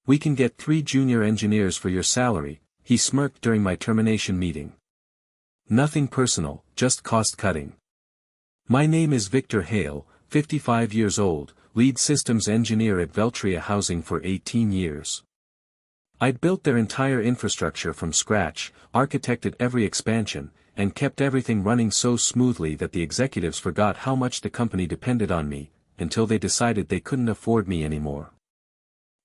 We can get 3 junior engineers for your salary, he smirked during my termination meeting. Nothing personal, just cost-cutting. My name is Victor Hale, 55 years old, lead systems engineer at Veltria Housing for 18 years. I'd built their entire infrastructure from scratch, architected every expansion, and kept everything running so smoothly that the executives forgot how much the company depended on me, until they decided they couldn't afford me anymore.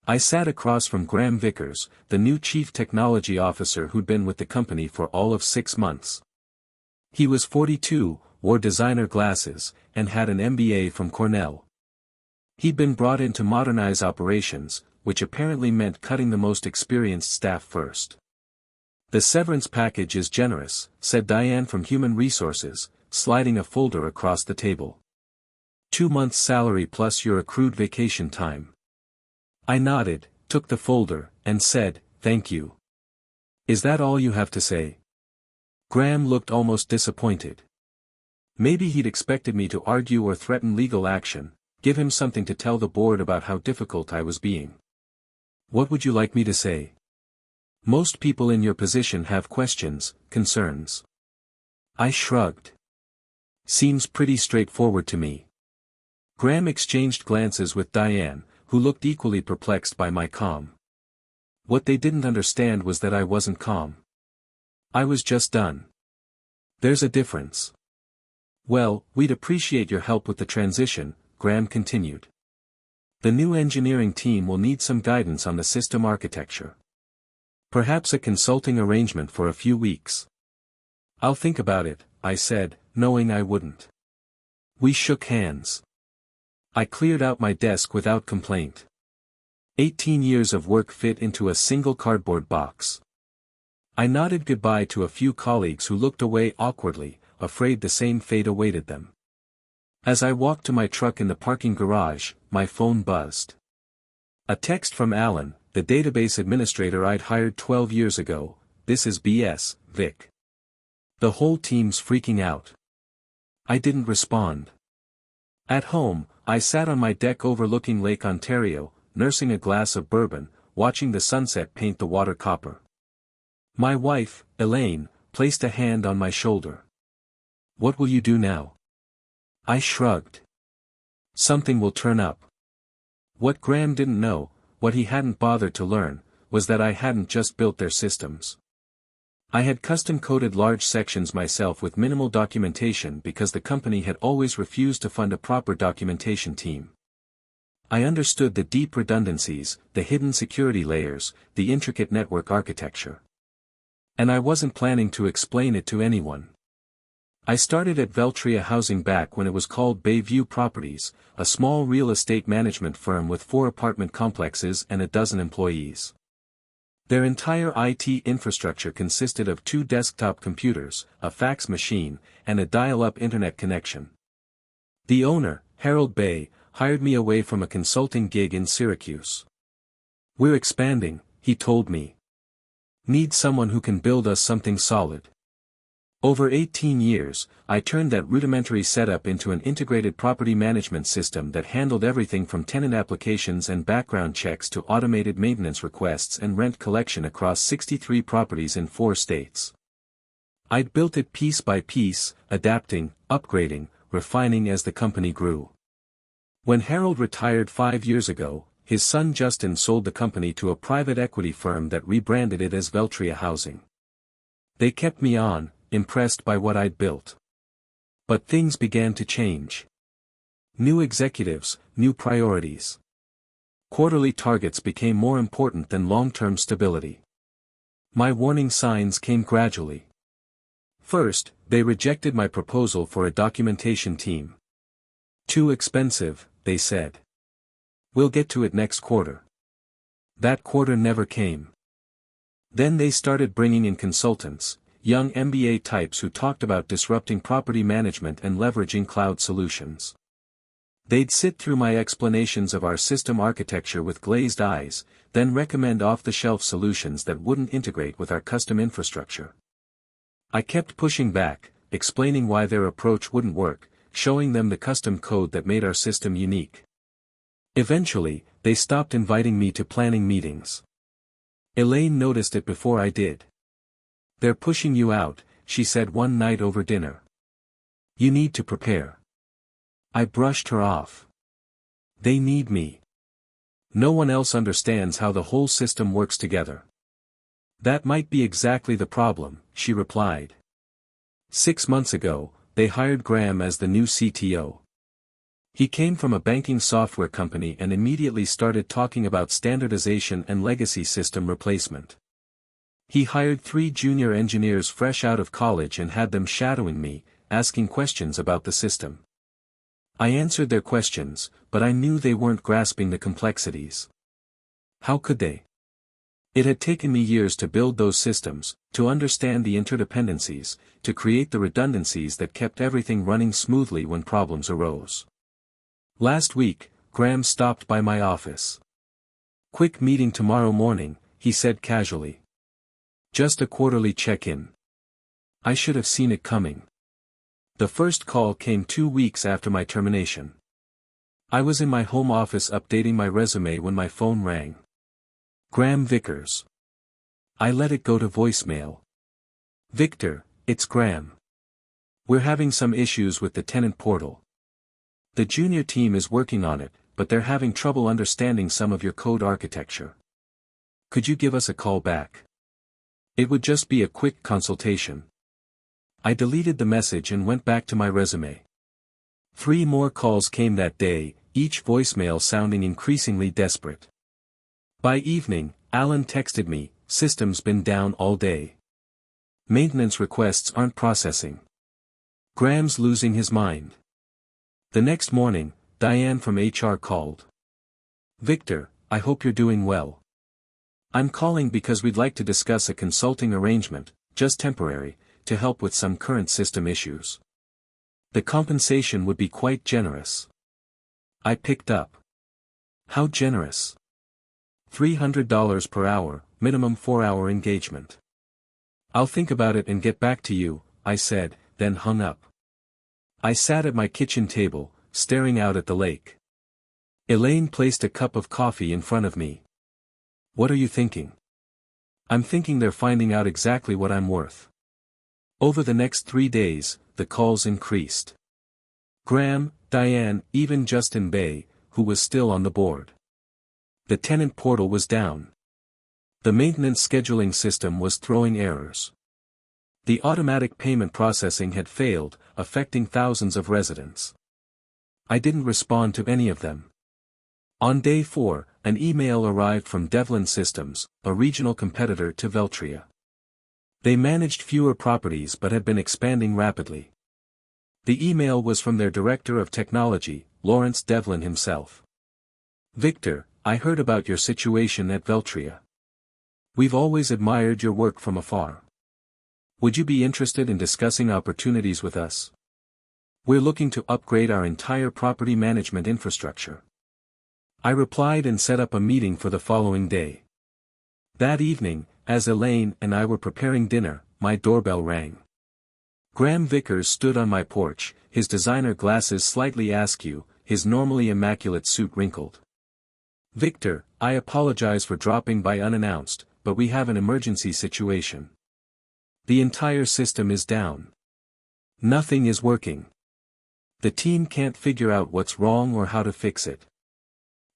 I sat across from Graham Vickers, the new chief technology officer who'd been with the company for all of 6 months. He was 42, wore designer glasses, and had an MBA from Cornell. He'd been brought in to modernize operations, which apparently meant cutting the most experienced staff first. The severance package is generous, said Diane from Human Resources, sliding a folder across the table. 2 months' salary plus your accrued vacation time. I nodded, took the folder, and said, "Thank you." "Is that all you have to say?" Graham looked almost disappointed. Maybe he'd expected me to argue or threaten legal action, give him something to tell the board about how difficult I was being. "What would you like me to say?" "Most people in your position have questions, concerns." I shrugged. "Seems pretty straightforward to me." Graham exchanged glances with Diane, who looked equally perplexed by my calm. What they didn't understand was that I wasn't calm. I was just done. "There's a difference." "Well, we'd appreciate your help with the transition," Graham continued. "The new engineering team will need some guidance on the system architecture. Perhaps a consulting arrangement for a few weeks." "I'll think about it," I said, knowing I wouldn't. We shook hands. I cleared out my desk without complaint. 18 years of work fit into a single cardboard box. I nodded goodbye to a few colleagues who looked away awkwardly, afraid the same fate awaited them. As I walked to my truck in the parking garage, my phone buzzed. A text from Alan, the database administrator I'd hired 12 years ago. "This is BS, Vic. The whole team's freaking out." I didn't respond. At home, I sat on my deck overlooking Lake Ontario, nursing a glass of bourbon, watching the sunset paint the water copper. My wife, Elaine, placed a hand on my shoulder. "What will you do now?" I shrugged. "Something will turn up." What Graham didn't know, what he hadn't bothered to learn, was that I hadn't just built their systems. I had custom-coded large sections myself with minimal documentation because the company had always refused to fund a proper documentation team. I understood the deep redundancies, the hidden security layers, the intricate network architecture. And I wasn't planning to explain it to anyone. I started at Veltria Housing back when it was called Bayview Properties, a small real estate management firm with 4 apartment complexes and a dozen employees. Their entire IT infrastructure consisted of 2 desktop computers, a fax machine, and a dial-up internet connection. The owner, Harold Bay, hired me away from a consulting gig in Syracuse. "We're expanding," he told me. "Need someone who can build us something solid." Over 18 years, I turned that rudimentary setup into an integrated property management system that handled everything from tenant applications and background checks to automated maintenance requests and rent collection across 63 properties in 4 states. I'd built it piece by piece, adapting, upgrading, refining as the company grew. When Harold retired 5 years ago, his son Justin sold the company to a private equity firm that rebranded it as Veltria Housing. They kept me on, impressed by what I'd built. But things began to change. New executives, new priorities. Quarterly targets became more important than long-term stability. My warning signs came gradually. First, they rejected my proposal for a documentation team. "Too expensive," they said. "We'll get to it next quarter." That quarter never came. Then they started bringing in consultants, young MBA types who talked about disrupting property management and leveraging cloud solutions. They'd sit through my explanations of our system architecture with glazed eyes, then recommend off-the-shelf solutions that wouldn't integrate with our custom infrastructure. I kept pushing back, explaining why their approach wouldn't work, showing them the custom code that made our system unique. Eventually, they stopped inviting me to planning meetings. Elaine noticed it before I did. "They're pushing you out," she said one night over dinner. "You need to prepare." I brushed her off. "They need me. No one else understands how the whole system works together." "That might be exactly the problem," she replied. 6 months ago, they hired Graham as the new CTO. He came from a banking software company and immediately started talking about standardization and legacy system replacement. He hired 3 junior engineers fresh out of college and had them shadowing me, asking questions about the system. I answered their questions, but I knew they weren't grasping the complexities. How could they? It had taken me years to build those systems, to understand the interdependencies, to create the redundancies that kept everything running smoothly when problems arose. Last week, Graham stopped by my office. "Quick meeting tomorrow morning," he said casually. "Just a quarterly check-in." I should have seen it coming. The first call came 2 weeks after my termination. I was in my home office updating my resume when my phone rang. Graham Vickers. I let it go to voicemail. "Victor, it's Graham. We're having some issues with the tenant portal. The junior team is working on it, but they're having trouble understanding some of your code architecture. Could you give us a call back? It would just be a quick consultation." I deleted the message and went back to my resume. 3 more calls came that day, each voicemail sounding increasingly desperate. By evening, Alan texted me, "System's been down all day. Maintenance requests aren't processing. Graham's losing his mind." The next morning, Diane from HR called. "Victor, I hope you're doing well. I'm calling because we'd like to discuss a consulting arrangement, just temporary, to help with some current system issues. The compensation would be quite generous." I picked up. "How generous?" $300 per hour, minimum 4-hour engagement." "I'll think about it and get back to you," I said, then hung up. I sat at my kitchen table, staring out at the lake. Elaine placed a cup of coffee in front of me. "What are you thinking?" "I'm thinking they're finding out exactly what I'm worth." Over the next 3 days, the calls increased. Graham, Diane, even Justin Bay, who was still on the board. The tenant portal was down. The maintenance scheduling system was throwing errors. The automatic payment processing had failed, affecting thousands of residents. I didn't respond to any of them. On day 4, an email arrived from Devlin Systems, a regional competitor to Veltria. They managed fewer properties but had been expanding rapidly. The email was from their Director of Technology, Lawrence Devlin himself. "Victor, I heard about your situation at Veltria. We've always admired your work from afar. Would you be interested in discussing opportunities with us? We're looking to upgrade our entire property management infrastructure." I replied and set up a meeting for the following day. That evening, as Elaine and I were preparing dinner, my doorbell rang. Graham Vickers stood on my porch, his designer glasses slightly askew, his normally immaculate suit wrinkled. "Victor, I apologize for dropping by unannounced, but we have an emergency situation. The entire system is down. Nothing is working. The team can't figure out what's wrong or how to fix it."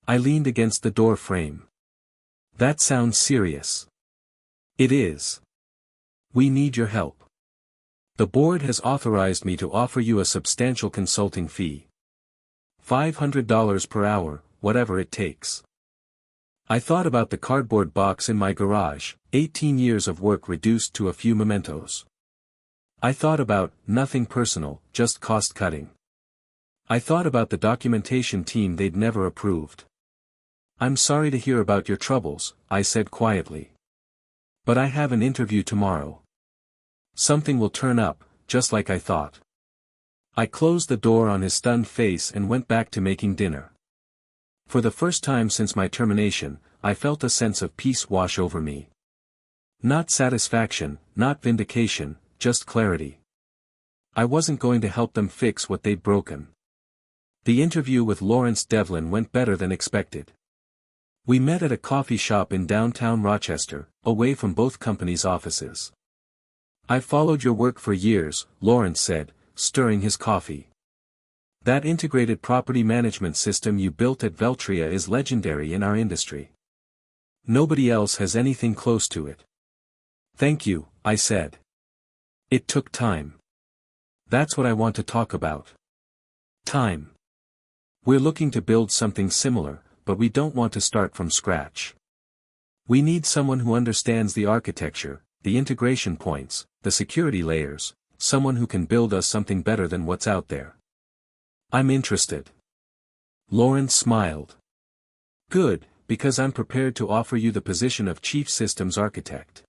I leaned against the door frame. "That sounds serious." "It is. We need your help. The board has authorized me to offer you a substantial consulting fee. $500 per hour, whatever it takes." I thought about the cardboard box in my garage, 18 years of work reduced to a few mementos. I thought about, nothing personal, just cost cutting. I thought about the documentation team they'd never approved. "I'm sorry to hear about your troubles," I said quietly. "But I have an interview tomorrow. Something will turn up, just like I thought." I closed the door on his stunned face and went back to making dinner. For the first time since my termination, I felt a sense of peace wash over me. Not satisfaction, not vindication, just clarity. I wasn't going to help them fix what they'd broken. The interview with Lawrence Devlin went better than expected. We met at a coffee shop in downtown Rochester, away from both companies' offices. "I've followed your work for years," Lawrence said, stirring his coffee. "That integrated property management system you built at Veltria is legendary in our industry. Nobody else has anything close to it." "Thank you," I said. "It took time. That's what I want to talk about. Time. We're looking to build something similar, but we don't want to start from scratch. We need someone who understands the architecture, the integration points, the security layers, someone who can build us something better than what's out there." "I'm interested." Lawrence smiled. "Good, because I'm prepared to offer you the position of Chief Systems Architect.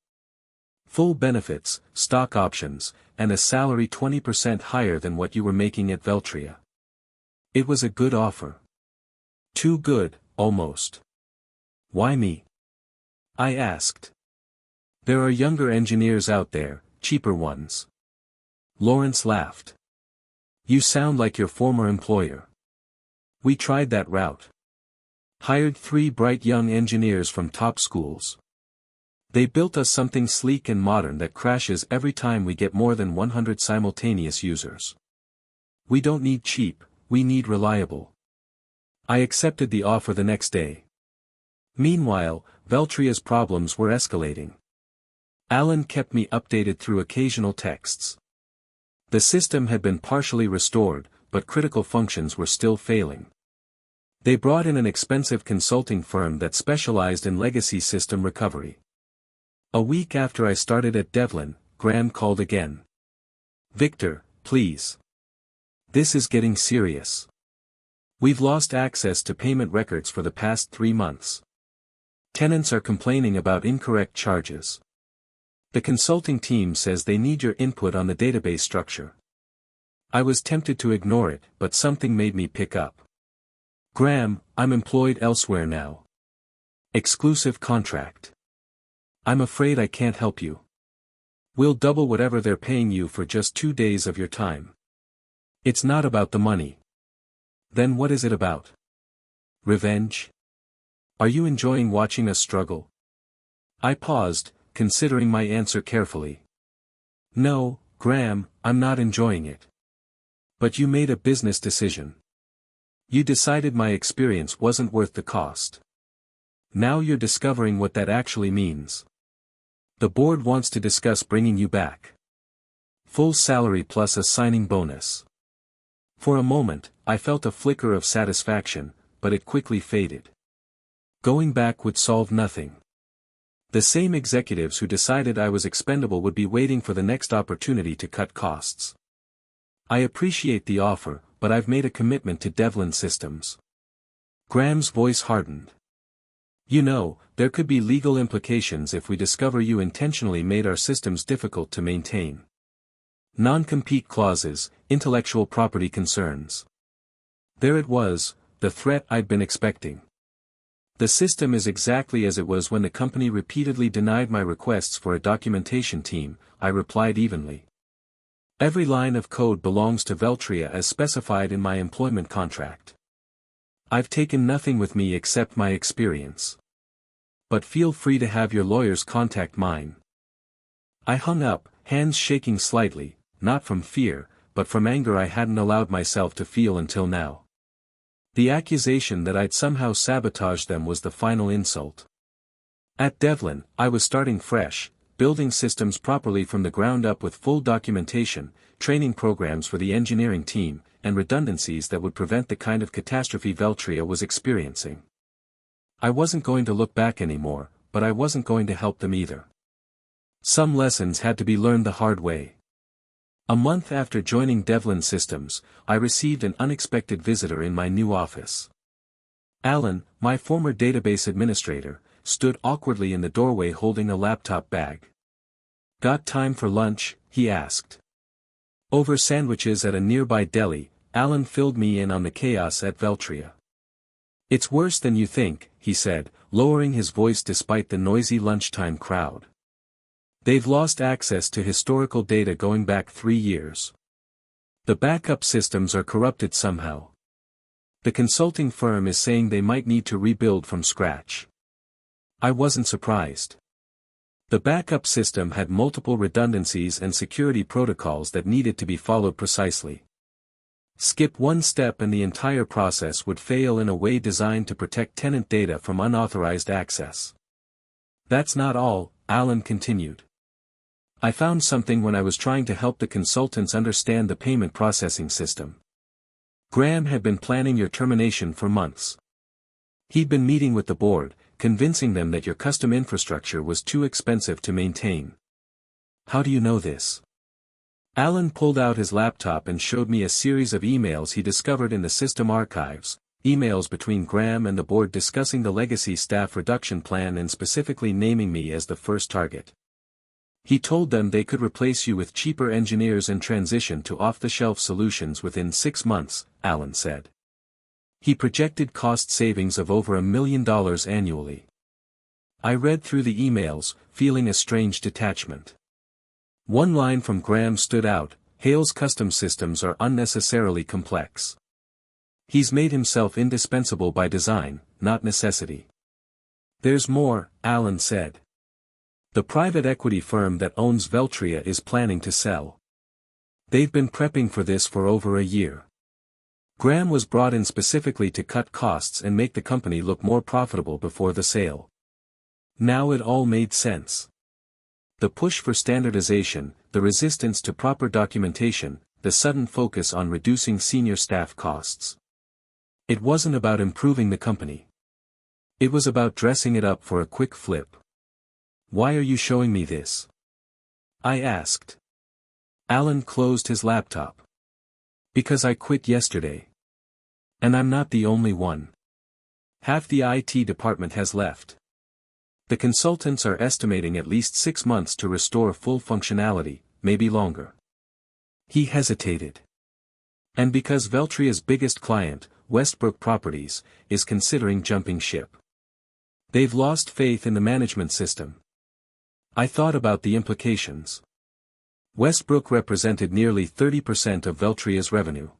Full benefits, stock options, and a salary 20% higher than what you were making at Veltria." It was a good offer. Too good, almost. "Why me?" I asked. "There are younger engineers out there, cheaper ones." Lawrence laughed. "You sound like your former employer. We tried that route. Hired 3 bright young engineers from top schools. They built us something sleek and modern that crashes every time we get more than 100 simultaneous users. We don't need cheap, we need reliable." I accepted the offer the next day. Meanwhile, Veltria's problems were escalating. Alan kept me updated through occasional texts. The system had been partially restored, but critical functions were still failing. They brought in an expensive consulting firm that specialized in legacy system recovery. A week after I started at Devlin, Graham called again. "Victor, please. This is getting serious. We've lost access to payment records for the past 3 months. Tenants are complaining about incorrect charges. The consulting team says they need your input on the database structure." I was tempted to ignore it, but something made me pick up. "Graham, I'm employed elsewhere now. Exclusive contract. I'm afraid I can't help you. We'll double whatever they're paying you for just 2 days of your time." "It's not about the money." "Then what is it about? Revenge? Are you enjoying watching us struggle?" I paused, considering my answer carefully. "No, Graham, I'm not enjoying it. But you made a business decision. You decided my experience wasn't worth the cost. Now you're discovering what that actually means. The board wants to discuss bringing you back. Full salary plus a signing bonus." For a moment, I felt a flicker of satisfaction, but it quickly faded. Going back would solve nothing. The same executives who decided I was expendable would be waiting for the next opportunity to cut costs. "I appreciate the offer, but I've made a commitment to Devlin Systems." Graham's voice hardened. "You know, there could be legal implications if we discover you intentionally made our systems difficult to maintain. Non-compete clauses, intellectual property concerns." There it was, the threat I'd been expecting. "The system is exactly as it was when the company repeatedly denied my requests for a documentation team," I replied evenly. "Every line of code belongs to Veltria as specified in my employment contract. I've taken nothing with me except my experience. But feel free to have your lawyers contact mine." I hung up, hands shaking slightly, not from fear, but from anger I hadn't allowed myself to feel until now. The accusation that I'd somehow sabotaged them was the final insult. At Devlin, I was starting fresh, building systems properly from the ground up with full documentation, training programs for the engineering team, and redundancies that would prevent the kind of catastrophe Veltria was experiencing. I wasn't going to look back anymore, but I wasn't going to help them either. Some lessons had to be learned the hard way. A month after joining Devlin Systems, I received an unexpected visitor in my new office. Alan, my former database administrator, stood awkwardly in the doorway holding a laptop bag. "Got time for lunch?" he asked. Over sandwiches at a nearby deli, Alan filled me in on the chaos at Veltria. "It's worse than you think," he said, lowering his voice despite the noisy lunchtime crowd. "They've lost access to historical data going back 3 years. The backup systems are corrupted somehow. The consulting firm is saying they might need to rebuild from scratch. I wasn't surprised. The backup system had multiple redundancies and security protocols that needed to be followed precisely. Skip one step and the entire process would fail in a way designed to protect tenant data from unauthorized access. That's not all, Alan continued. I found something when I was trying to help the consultants understand the payment processing system. Graham had been planning your termination for months. He'd been meeting with the board, convincing them that your custom infrastructure was too expensive to maintain. How do you know this? Alan pulled out his laptop and showed me a series of emails he discovered in the system archives, emails between Graham and the board discussing the legacy staff reduction plan and specifically naming me as the first target. He told them they could replace you with cheaper engineers and transition to off-the-shelf solutions within 6 months, Alan said. He projected cost savings of over $1 million annually. I read through the emails, feeling a strange detachment. One line from Graham stood out: Hale's custom systems are unnecessarily complex. He's made himself indispensable by design, not necessity. There's more, Alan said. The private equity firm that owns Veltria is planning to sell. They've been prepping for this for over a year. Graham was brought in specifically to cut costs and make the company look more profitable before the sale. Now it all made sense. The push for standardization, the resistance to proper documentation, the sudden focus on reducing senior staff costs. It wasn't about improving the company. It was about dressing it up for a quick flip. Why are you showing me this? I asked. Alan closed his laptop. Because I quit yesterday. And I'm not the only one. Half the IT department has left. The consultants are estimating at least 6 months to restore full functionality, maybe longer. He hesitated. And because Veltria's biggest client, Westbrook Properties, is considering jumping ship. They've lost faith in the management system. I thought about the implications. Westbrook represented nearly 30% of Veltria's revenue.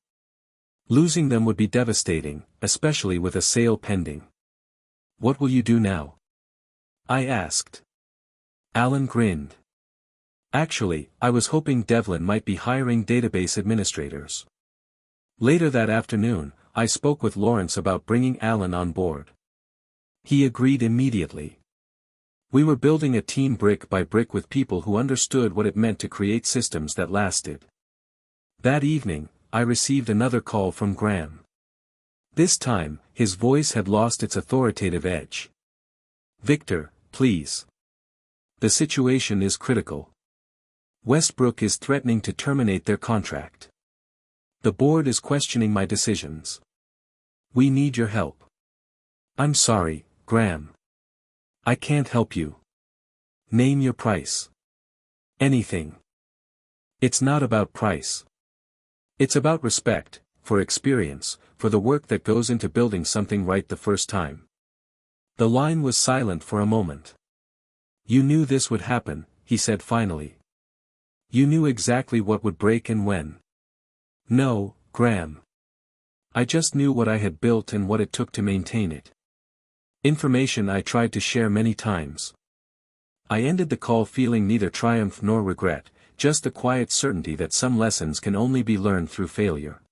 Losing them would be devastating, especially with a sale pending. What will you do now? I asked. Alan grinned. Actually, I was hoping Devlin might be hiring database administrators. Later that afternoon, I spoke with Lawrence about bringing Alan on board. He agreed immediately. We were building a team brick by brick with people who understood what it meant to create systems that lasted. That evening, I received another call from Graham. This time, his voice had lost its authoritative edge. Victor, please. The situation is critical. Westbrook is threatening to terminate their contract. The board is questioning my decisions. We need your help. I'm sorry, Graham. I can't help you. Name your price. Anything. It's not about price. It's about respect, for experience, for the work that goes into building something right the first time. The line was silent for a moment. You knew this would happen, he said finally. You knew exactly what would break and when. No, Graham. I just knew what I had built and what it took to maintain it. Information I tried to share many times. I ended the call feeling neither triumph nor regret, just the quiet certainty that some lessons can only be learned through failure.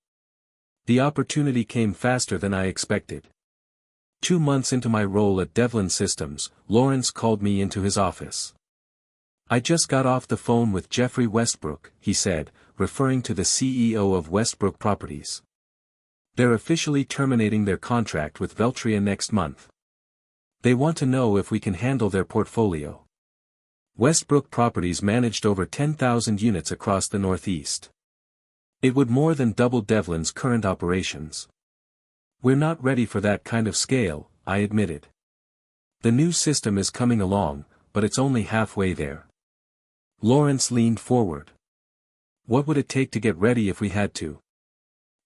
The opportunity came faster than I expected. 2 months into my role at Devlin Systems, Lawrence called me into his office. I just got off the phone with Jeffrey Westbrook, he said, referring to the CEO of Westbrook Properties. They're officially terminating their contract with Veltria next month. They want to know if we can handle their portfolio. Westbrook Properties managed over 10,000 units across the Northeast. It would more than double Devlin's current operations. We're not ready for that kind of scale, I admitted. The new system is coming along, but it's only halfway there. Lawrence leaned forward. What would it take to get ready if we had to?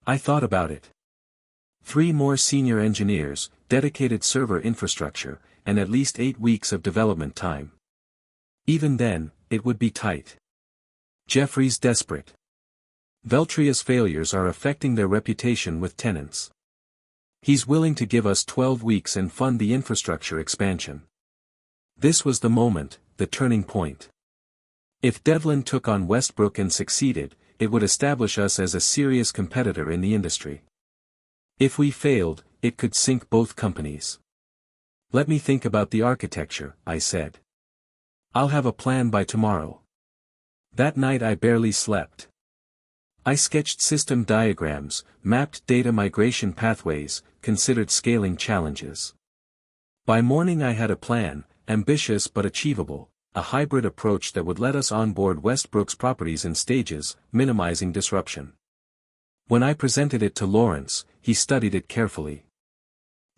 I thought about it. 3 more senior engineers, dedicated server infrastructure, and at least 8 weeks of development time. Even then, it would be tight. Jeffrey's desperate. Veltria's failures are affecting their reputation with tenants. He's willing to give us 12 weeks and fund the infrastructure expansion. This was the moment, the turning point. If Devlin took on Westbrook and succeeded, it would establish us as a serious competitor in the industry. If we failed, it could sink both companies. Let me think about the architecture, I said. I'll have a plan by tomorrow. That night I barely slept. I sketched system diagrams, mapped data migration pathways, considered scaling challenges. By morning I had a plan, ambitious but achievable, a hybrid approach that would let us onboard Westbrook's properties in stages, minimizing disruption. When I presented it to Lawrence, he studied it carefully.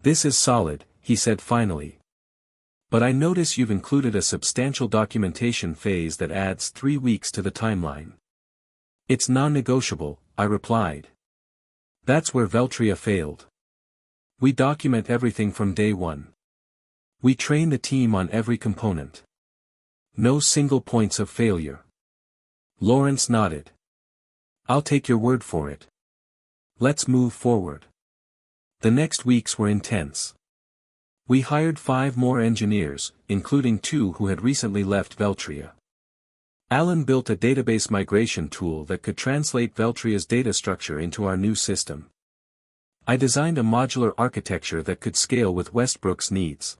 "This is solid," he said finally. "But I notice you've included a substantial documentation phase that adds 3 weeks to the timeline." "It's non-negotiable," I replied. "That's where Veltria failed. We document everything from day one. We train the team on every component. No single points of failure." Lawrence nodded. "I'll take your word for it. Let's move forward." The next weeks were intense. We hired 5 more engineers, including 2 who had recently left Veltria. Alan built a database migration tool that could translate Veltria's data structure into our new system. I designed a modular architecture that could scale with Westbrook's needs.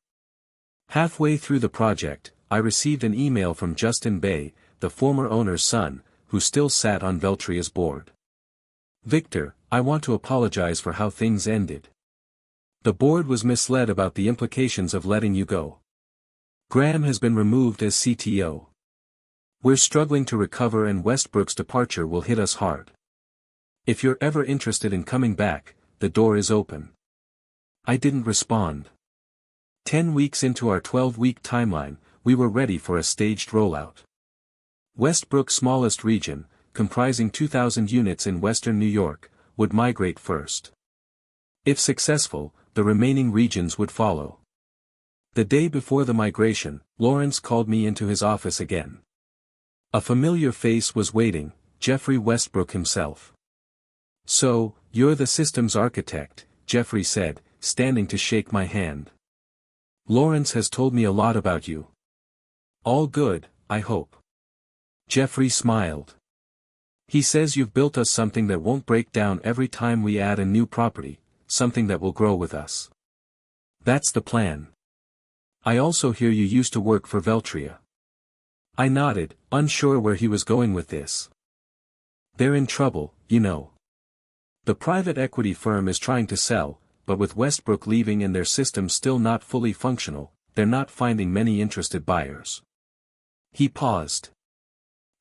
Halfway through the project, I received an email from Justin Bay, the former owner's son, who still sat on Veltria's board. "Victor, I want to apologize for how things ended. The board was misled about the implications of letting you go. Graham has been removed as CTO. We're struggling to recover and Westbrook's departure will hit us hard. If you're ever interested in coming back, the door is open." I didn't respond. 10 weeks into our 12-week timeline, we were ready for a staged rollout. Westbrook's smallest region, comprising 2,000 units in western New York, would migrate first. If successful, the remaining regions would follow. The day before the migration, Lawrence called me into his office again. A familiar face was waiting, Jeffrey Westbrook himself. "So, you're the systems architect," Jeffrey said, standing to shake my hand. "Lawrence has told me a lot about you. All good, I hope." Jeffrey smiled. "He says you've built us something that won't break down every time we add a new property, something that will grow with us." "That's the plan. I also hear you used to work for Veltria." I nodded, unsure where he was going with this. "They're in trouble, you know. The private equity firm is trying to sell, but with Westbrook leaving and their system still not fully functional, they're not finding many interested buyers." He paused.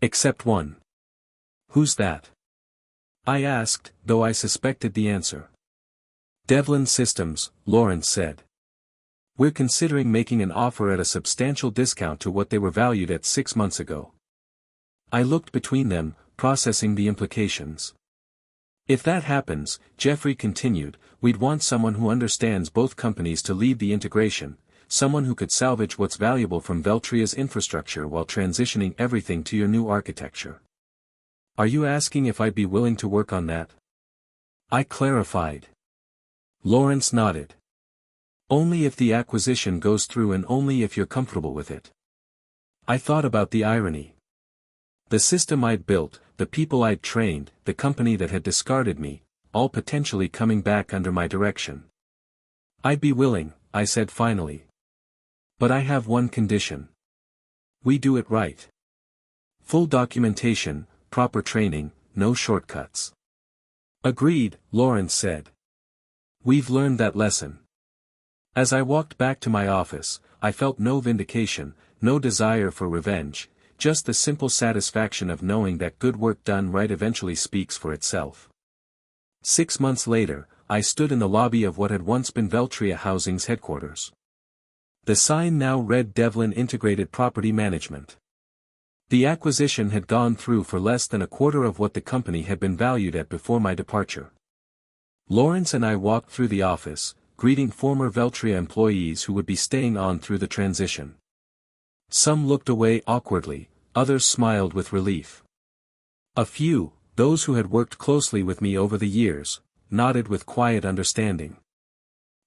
"Except one." "Who's that?" I asked, though I suspected the answer. "Devlin Systems," Lawrence said. "We're considering making an offer at a substantial discount to what they were valued at 6 months ago." I looked between them, processing the implications. "If that happens," Jeffrey continued, "we'd want someone who understands both companies to lead the integration, someone who could salvage what's valuable from Veltria's infrastructure while transitioning everything to your new architecture." "Are you asking if I'd be willing to work on that?" I clarified. Lawrence nodded. "Only if the acquisition goes through and only if you're comfortable with it." I thought about the irony. The system I'd built, the people I'd trained, the company that had discarded me, all potentially coming back under my direction. "I'd be willing," I said finally. "But I have one condition. We do it right. Full documentation, proper training, no shortcuts." "Agreed," Lawrence said. "We've learned that lesson." As I walked back to my office, I felt no vindication, no desire for revenge, just the simple satisfaction of knowing that good work done right eventually speaks for itself. 6 months later, I stood in the lobby of what had once been Veltria Housing's headquarters. The sign now read Devlin Integrated Property Management. The acquisition had gone through for less than a quarter of what the company had been valued at before my departure. Lawrence and I walked through the office, greeting former Veltria employees who would be staying on through the transition. Some looked away awkwardly, others smiled with relief. A few, those who had worked closely with me over the years, nodded with quiet understanding.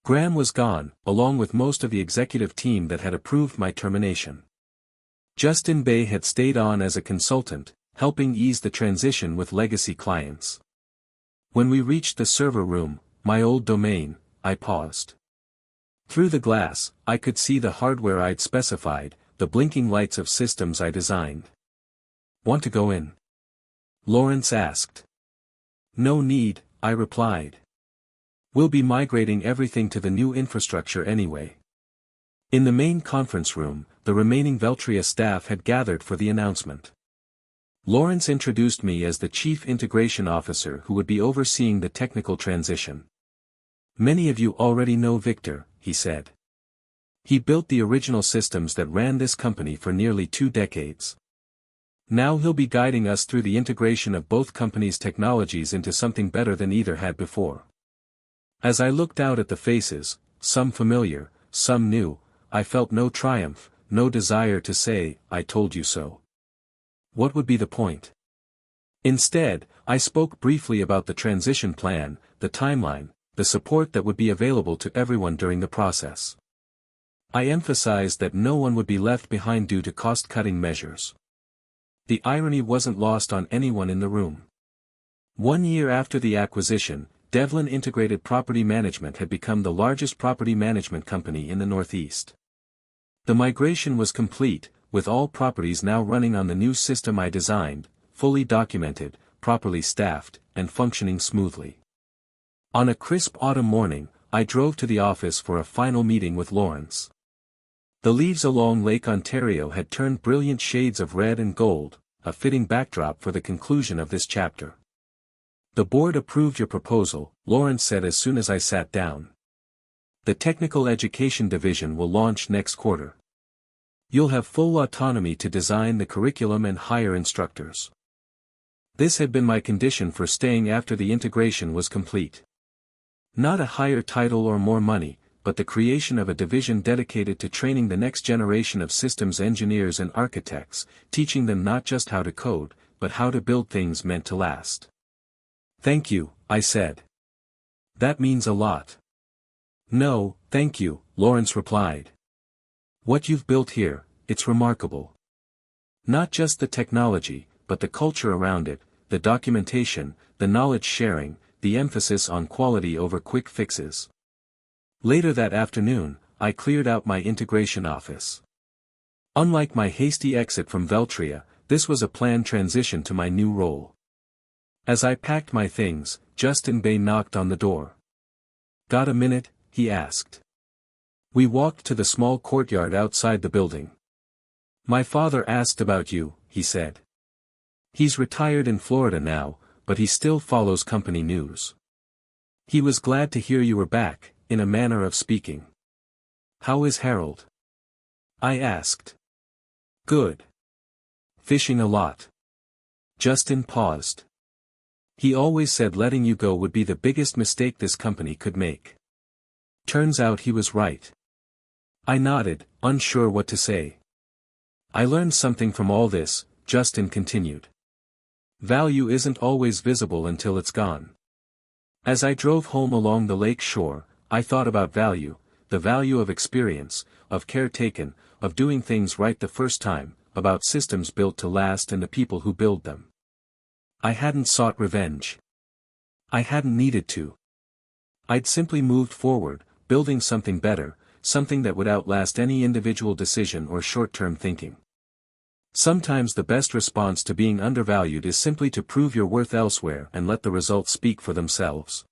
Graham was gone, along with most of the executive team that had approved my termination. Justin Bay had stayed on as a consultant, helping ease the transition with legacy clients. When we reached the server room, my old domain, I paused. Through the glass, I could see the hardware I'd specified, the blinking lights of systems I designed. "Want to go in?" Lawrence asked. "No need," I replied. "We'll be migrating everything to the new infrastructure anyway." In the main conference room, the remaining Veltria staff had gathered for the announcement. Lawrence introduced me as the Chief Integration Officer who would be overseeing the technical transition. "Many of you already know Victor," he said. "He built the original systems that ran this company for nearly 2 decades. Now he'll be guiding us through the integration of both companies' technologies into something better than either had before." As I looked out at the faces, some familiar, some new, I felt no triumph, no desire to say, "I told you so." What would be the point? Instead, I spoke briefly about the transition plan, the timeline, the support that would be available to everyone during the process. I emphasized that no one would be left behind due to cost-cutting measures. The irony wasn't lost on anyone in the room. 1 year after the acquisition, Devlin Integrated Property Management had become the largest property management company in the Northeast. The migration was complete, with all properties now running on the new system I designed, fully documented, properly staffed, and functioning smoothly. On a crisp autumn morning, I drove to the office for a final meeting with Lawrence. The leaves along Lake Ontario had turned brilliant shades of red and gold, a fitting backdrop for the conclusion of this chapter. "The board approved your proposal," Lawrence said as soon as I sat down. "The Technical Education Division will launch next quarter. You'll have full autonomy to design the curriculum and hire instructors." This had been my condition for staying after the integration was complete. Not a higher title or more money, but the creation of a division dedicated to training the next generation of systems engineers and architects, teaching them not just how to code, but how to build things meant to last. "Thank you," I said. "That means a lot." "No, thank you," Lawrence replied. "What you've built here, it's remarkable. Not just the technology, but the culture around it, the documentation, the knowledge sharing, the emphasis on quality over quick fixes." Later that afternoon, I cleared out my integration office. Unlike my hasty exit from Veltria, this was a planned transition to my new role. As I packed my things, Justin Bay knocked on the door. "Got a minute?" he asked. We walked to the small courtyard outside the building. "My father asked about you," he said. "He's retired in Florida now, but he still follows company news. He was glad to hear you were back, in a manner of speaking." "How is Harold?" I asked. "Good. Fishing a lot." Justin paused. "He always said letting you go would be the biggest mistake this company could make. Turns out he was right." I nodded, unsure what to say. "I learned something from all this," Justin continued. "Value isn't always visible until it's gone." As I drove home along the lake shore, I thought about value, the value of experience, of care taken, of doing things right the first time, about systems built to last and the people who build them. I hadn't sought revenge. I hadn't needed to. I'd simply moved forward, building something better, something that would outlast any individual decision or short-term thinking. Sometimes the best response to being undervalued is simply to prove your worth elsewhere and let the results speak for themselves.